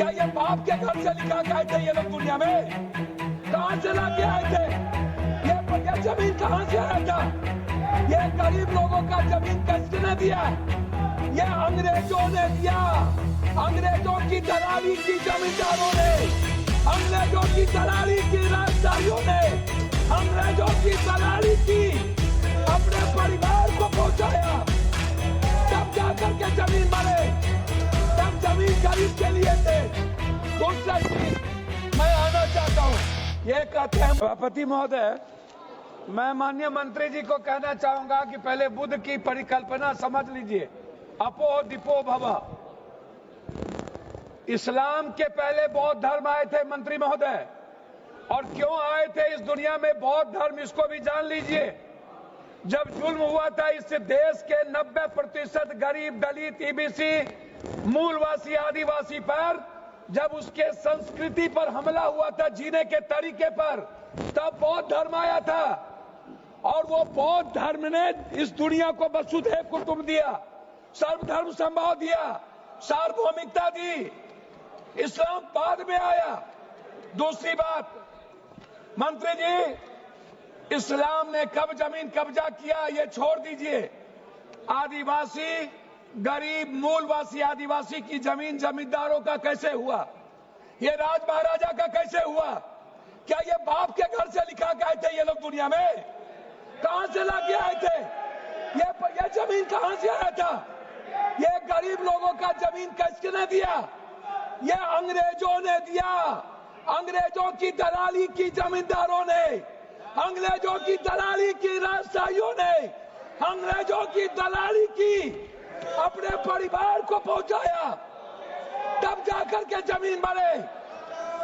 क्या ये बाप के घर से लिखा के आए थे ये लोग दुनिया में? कहां से लाके आए थे? ये जमीन कहां से आया था? ये गरीब लोगों का जमीन किसने दिया? ये अंग्रेजों ने दिया। अंग्रेजों की दलाली की जमींदारों ने, अंग्रेजों की दलाली की राजदारियों ने, अंग्रेजों की दलाली की अपने परिवार को पहुंचाया। तब जाकर के जमीन बने, तब जमीन गरीब के लिए थे। दूसरा चीज मैं आना चाहता हूँ, ये कहते हैं सभापति महोदय, मैं माननीय मंत्री जी को कहना चाहूंगा कि पहले बुद्ध की परिकल्पना समझ लीजिए, अपो दीपो भव। इस्लाम के पहले बौद्ध धर्म आए थे मंत्री महोदय, और क्यों आए थे इस दुनिया में बौद्ध धर्म, इसको भी जान लीजिए। जब जुल्म हुआ था इस देश के 90% गरीब, दलित, ईबीसी, मूलवासी, आदिवासी पर, जब उसके संस्कृति पर हमला हुआ था, जीने के तरीके पर, तब बौद्ध धर्म आया था। और वो बौद्ध धर्म ने इस दुनिया को वसुधैव कुटुंब दिया, सर्वधर्म संभाव दिया, सार्वभौमिकता दी। इस्लाम बाद में आया। दूसरी बात, मंत्री जी, इस्लाम ने कब जमीन कब्जा किया ये छोड़ दीजिए। आदिवासी, गरीब, मूलवासी आदिवासी की जमीन जमींदारों का कैसे हुआ? ये राज महाराजा का कैसे हुआ? क्या ये बाप के घर से लिखा के आए थे ये लोग दुनिया में? कहां से लाके आए थे? ये जमीन कहां से आया था? ये गरीब लोगों का जमीन किसने दिया? ये अंग्रेजों ने दिया। अंग्रेजों की दलाली की जमींदारों ने, अंग्रेजों की दलाली की राजशाहियों ने, अंग्रेजों की दलाली की अपने परिवार को पहुंचाया। तब जाकर के जमीन बने,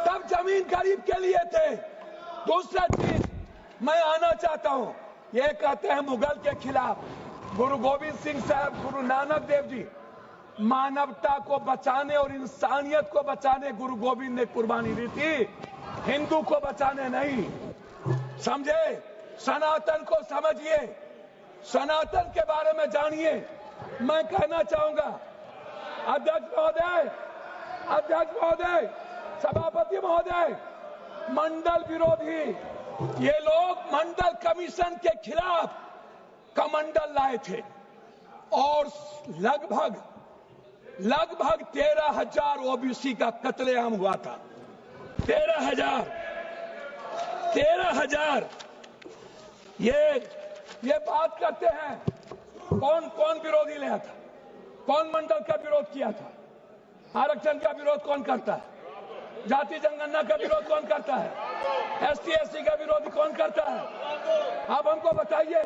तब जमीन गरीब के लिए थे। दूसरा चीज मैं आना चाहता हूं, ये कहते हैं मुगल के खिलाफ गुरु गोविंद सिंह साहब, गुरु नानक देव जी, मानवता को बचाने और इंसानियत को बचाने गुरु गोविंद ने कुर्बानी दी थी, हिंदू को बचाने नहीं। समझे? सनातन को समझिए, सनातन के बारे में जानिए। मैं कहना चाहूंगा, अध्यक्ष महोदय, अध्यक्ष महोदय, सभापति महोदय, मंडल विरोधी, ये लोग मंडल कमीशन के खिलाफ कमंडल लाए थे और लगभग 13,000 ओबीसी का कत्लेआम हुआ था। 13,000। ये बात करते हैं, कौन विरोधी लाया था? कौन मंडल का विरोध किया था? आरक्षण का विरोध कौन करता है? जाति जनगणना का विरोध कौन करता है? ST SC का विरोध कौन करता है? आप हमको बताइए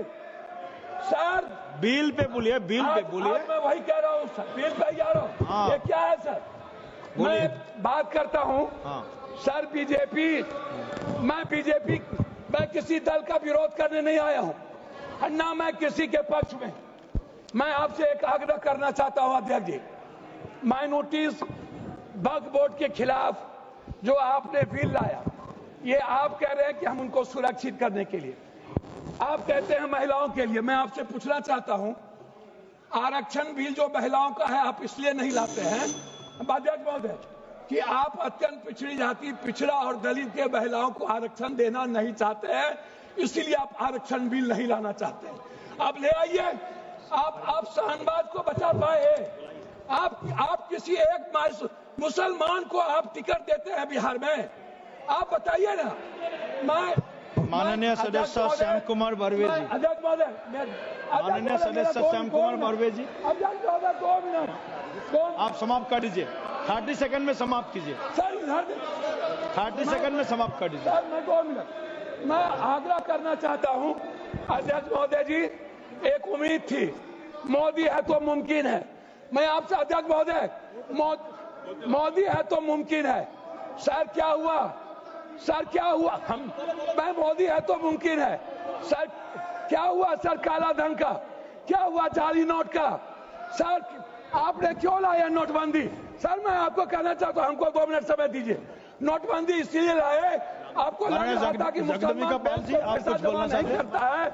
सर। बिल पे बोलिए, बिल पे बोलिए। मैं वही कह रहा हूँ सर, बिल पे जा रहा हूँ। हाँ। ये क्या है सर? मैं बात करता हूँ। हाँ। सर बीजेपी, मैं किसी दल का विरोध करने नहीं आया हूँ, ना मैं किसी के पक्ष में। मैं आपसे एक आग्रह करना चाहता हूँ अध्यक्ष जी, माइनॉरिटीज वक्फ बोर्ड के खिलाफ जो आपने बिल लाया, ये आप कह रहे हैं कि हम उनको सुरक्षित करने के लिए, आप कहते हैं महिलाओं के लिए। मैं आपसे पूछना चाहता हूं, आरक्षण बिल जो महिलाओं का है आप इसलिए नहीं लाते हैं अध्यक्ष महोदय कि आप अत्यंत पिछड़ी जाति, पिछड़ा और दलित के महिलाओं को आरक्षण देना नहीं चाहते हैं, इसीलिए आप आरक्षण बिल नहीं लाना चाहते हैं। आप ले आइए, आप शाहनवाज को बचा पाए। आप किसी एक मुसलमान को आप टिकट देते हैं बिहार में, आप बताइए ना। माननीय सदस्य श्याम कुमार बर्वे जी, अध्यक्ष महोदय, माननीय सदस्य श्याम कुमार बर्वे जी, अध्यक्ष महोदय 2 मिनट, आप समाप्त कर दीजिए। 30 सेकंड में समाप्त कीजिए सर। 30 सेकंड में समाप्त कर दीजिए सर। मैं 2 मिनट मैं आग्रह करना चाहता हूं अध्यक्ष महोदय जी, एक उम्मीद थी, मोदी है तो मुमकिन है। मैं आपसे अध्यक्ष महोदय, मोदी है तो मुमकिन है। सर क्या हुआ? सर क्या हुआ? मैं मोदी है तो मुमकिन है। सर क्या हुआ? सर काला धन का क्या हुआ? जाली नोट का? सर आपने क्यों लाया नोटबंदी? सर मैं आपको कहना चाहता हूं, हमको 2 मिनट समय दीजिए। नोटबंदी इसलिए लाए, आपको लग रहा था कि मुसलमान पैसा जमा नहीं करता है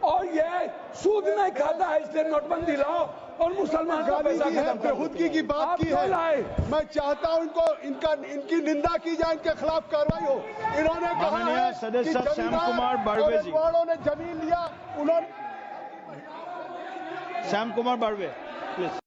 और ये सूद नहीं खाता है, इसलिए नोटबंदी लाओ और मुसलमान का गाली पैसा की है, खत्म कर बेखुदगी की बात आप की क्यों है। लाए? मैं चाहता हूं इनकी निंदा की जाए, इनके खिलाफ कार्रवाई हो। इन्होंने कहा माननीय है सदस्य कि श्याम जमींदार कुमार और बारवे जी। अगुवाड़ों ने जमीन लिया, उन्होंने श्याम कुमार बारवे, प्लीज।